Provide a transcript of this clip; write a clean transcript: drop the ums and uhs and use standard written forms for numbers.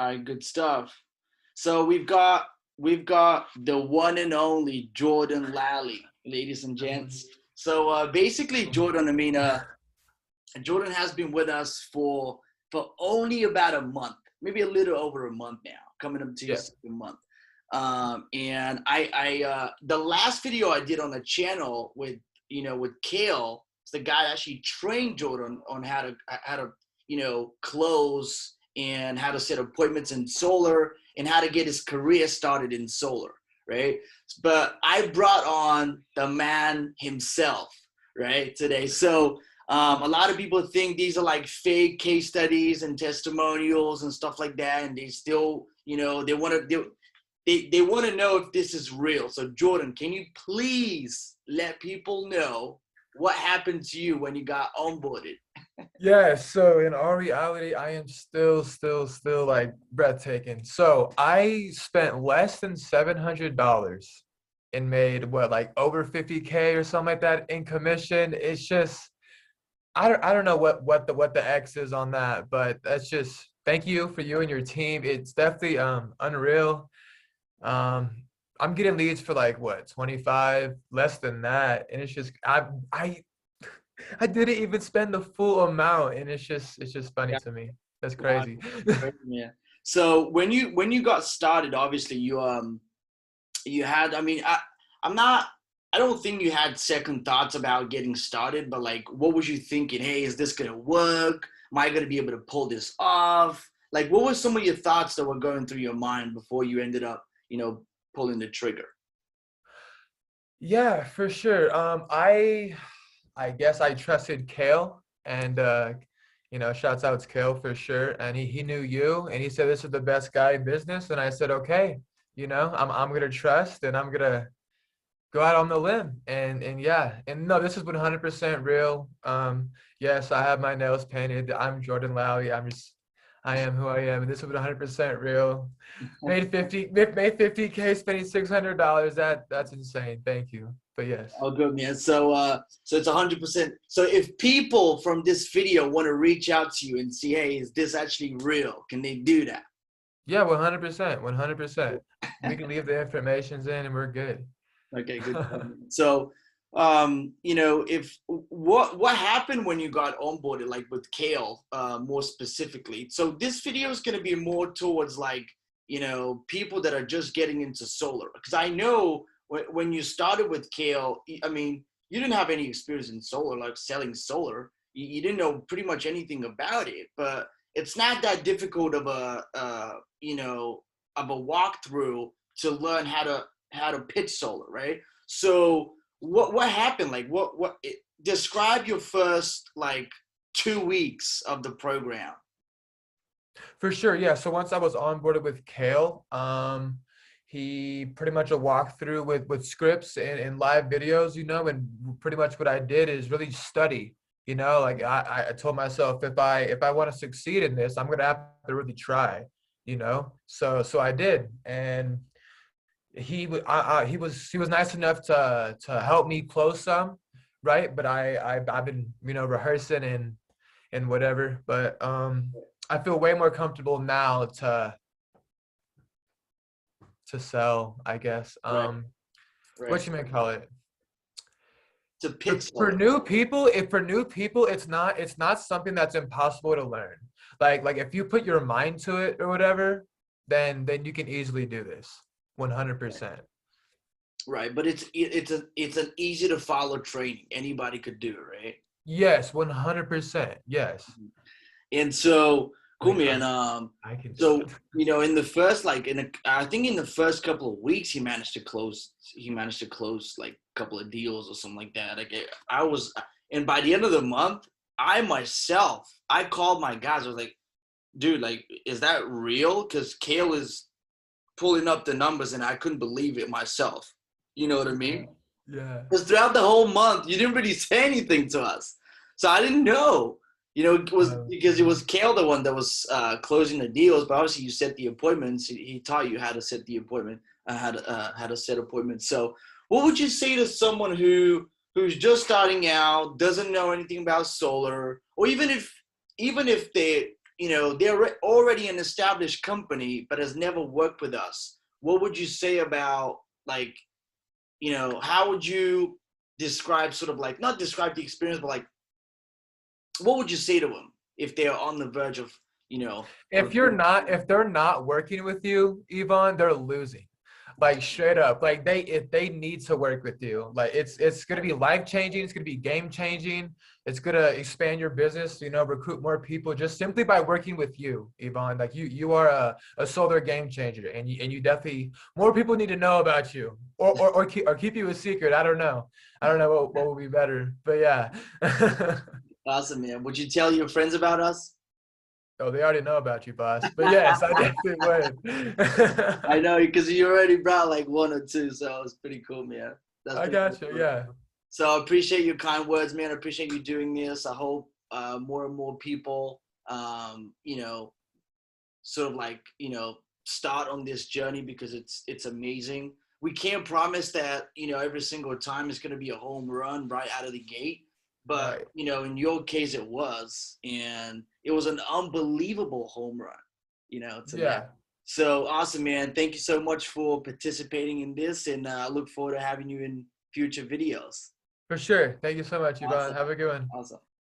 All right, good stuff. So we've got the one and only Jordan Lally, ladies and gents. So basically, Jordan, I mean, Jordan has been with us for only about a month, maybe a little over a month now, coming up to your Yeah. second month. And I the last video I did on the channel with with Cale, it's the guy that actually trained Jordan on how to close and how to set appointments in solar and how to get his career started in solar, right? But I brought on the man himself, right, today. So a lot of people think these are like fake case studies and testimonials and stuff like that, and they still, they want to know if this is real. So Jordan, can you please let people know what happened to you when you got onboarded? Yeah, so in all reality, I am still like breathtaking. So I spent less than $700 and made what, like over 50K or something like that in commission. It's just I don't know what the X is on that, but that's just thank you for you and your team. It's definitely unreal. Um, I'm getting leads for like what, 25, less than that, and it's just I didn't even spend the full amount, and it's just funny Yeah, to me. That's wow, crazy. yeah. So when you got started, obviously you had, I mean, I'm not, I don't think you had second thoughts about getting started, but like, what was you thinking? Hey, is this going to work? Am I going to be able to pull this off? Like, what were some of your thoughts that were going through your mind before you ended up, pulling the trigger? Yeah, for sure. I guess I trusted Kale, and shouts out to Kale for sure. And he knew you, and he said this is the best guy in business, and I said okay. I'm gonna trust, and I'm gonna go out on the limb, and yeah, and no, this is 100% real. Yes, I have my nails painted. I'm Jordan Lowry. I am who I am, and this is 100% real. Made 50K, spending $600. That's insane. Thank you. But yes. Oh, good, man. So it's 100%. So if people from this video want to reach out to you and see, hey, is this actually real? Can they do that? Yeah, 100%, 100%. We can leave the informations in and we're good. Okay, good. So, if what happened when you got onboarded, like with Kale, more specifically. So this video is going to be more towards like, people that are just getting into solar. Because I know when you started with Kale, I mean, you didn't have any experience in solar, like selling solar. You didn't know pretty much anything about it, but it's not that difficult of a walkthrough to learn how to pitch solar, right? So what happened? Like describe your first like 2 weeks of the program. For sure, yeah. So once I was onboarded with Kale, he pretty much a walkthrough with scripts and live videos, and pretty much what I did is really study. Like I told myself if I want to succeed in this, I'm gonna have to really try. So I did, and he was nice enough to help me close some, right? But I've been rehearsing and whatever. But I feel way more comfortable now to sell, I guess. Right, right. What you may call it. To For, pitch for solar. new people, it's not something that's impossible to learn. Like if you put your mind to it or whatever, then you can easily do this. 100%. Right, but it's an easy to follow training. Anybody could do it, right? Yes, 100%. Yes. And so, cool, Like man. I can do So it. in the first I think in the first couple of weeks he managed to close. He managed to close like a couple of deals or something like that. Like I was, and by the end of the month, I called my guys. I was like, dude, like, is that real? Because Kale is pulling up the numbers, and I couldn't believe it myself. You know what I Yeah. mean? Yeah. Because throughout the whole month, you didn't really say anything to us. So I didn't know. It was because it was Kale the one that was closing the deals, but obviously you set the appointments. He taught you how to set the appointment, how to set appointments. So, what would you say to someone who's just starting out, doesn't know anything about solar, or even if they're already an established company, but has never worked with us. What would you say about, like, how would you describe, sort of like, not describe the experience, but like, what would you say to them if they're on the verge of, If they're not working with you, Yvonne, they're losing. Like straight up. Like if they need to work with you, like it's gonna be life changing, it's gonna be game changing, it's gonna expand your business, recruit more people just simply by working with you, Yvonne. Like you are a solar game changer, and you definitely, more people need to know about you. Or keep you a secret. I don't know. I don't know what would be better. But yeah. Awesome, man. Would you tell your friends about us? Oh, they already know about you, boss. But yes, I definitely I would. know, because you already brought like one or two, so it's pretty cool, man. That's I pretty got you. cool. Yeah, So I appreciate your kind words, man. I appreciate you doing this. I hope more and more people, sort of like, start on this journey, because it's amazing. We can't promise that, every single time it's going to be a home run right out of the gate, but right. in your case it was, and it was an unbelievable home run, to that. Yeah, So awesome, man. Thank you so much for participating in this, and I look forward to having you in future videos. for sure. Thank you so much, Yvonne. Awesome. Have a good one. Awesome.